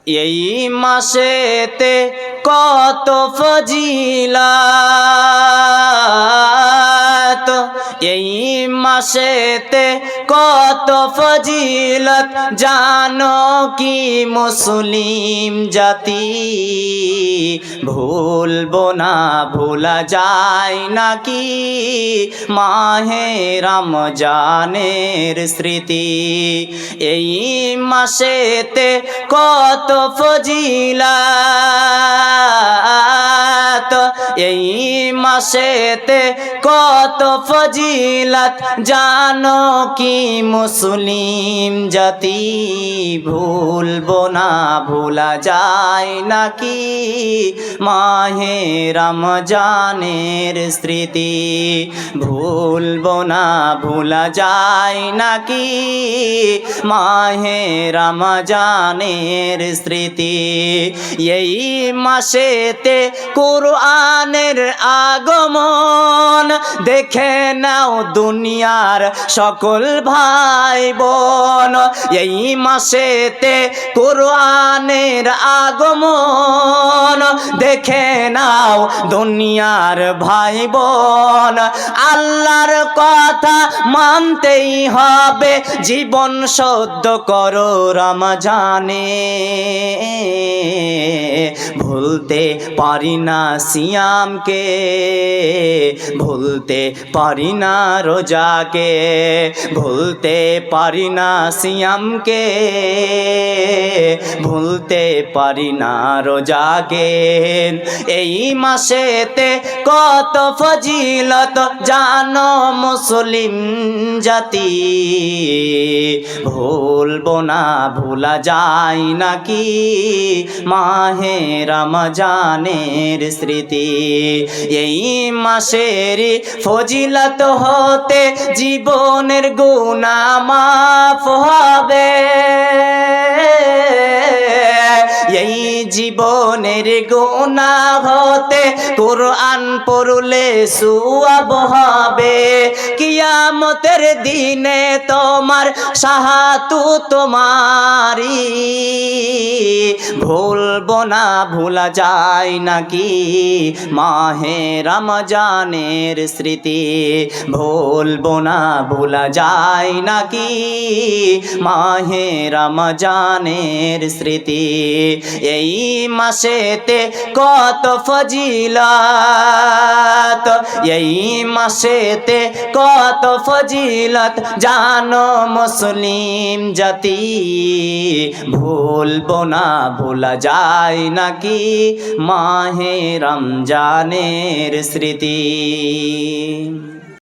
এই মাসেতে কত ফজিলত, এই মাসেতে কত ফজিলত জানো কি মুসলিম জাতি? ভুলবো না, ভোলা যায় নাকি মাহে রমজানের স্মৃতি? এই মাসেতে কত ফজিলত, এই মাসেতে কত ফজিলত জানো কি মুসলিম জাতি? ভুলবো না, ভোলা যায় নাকি মাহে রমজানের স্মৃতি? ভুলবো না, ভোলা যায় নাকি মাহে রমজানের স্মৃতি? এই মাসেতে কুরআনের আগমন দেখে নাও দুনিয়ার সকল ভাই বোন। এই মাসেতে কুরআনের আগমন দেখে নাও দুনিয়ার ভাই বোন। আল্লাহর কথা মানতেই হবে, জীবন শুদ্ধ করো রমজানে। ভুলতে পারি না সিয়ামকে, ভুলতে পারি না রোজাকে, ভুলতে পারি না সিয়ামকে, ভুলতে পারি না রোজাকে। এই মাসেতে কত ফজিলত জানো মুসলিম জাতি? ভুলবো না, ভোলা যায় নাকি মাহে রমজানের স্মৃতি? এই মাসের ফজিলত হতে জীবনের গুনাহ মাফ হবে। এই জীবনের গুনাহ হতে কুরআন পড়লে সওয়াব হবে। কিয়ামতের দিনে তোমার শাহাদাত তোমারি। ভুলবো না, ভোলা যায় নাকি মাহে রমজানের স্মৃতি? ভুলবো না, ভোলা যায় নাকি মাহে রমজানের স্মৃতি? এই মাসেতে কত ফজিলত, এই মাসেতে কত ফজিলত জানো মুসলিম জাতি? ভুলবো না, ভোলা যায় নাকি মাহে রমজানের স্মৃতি?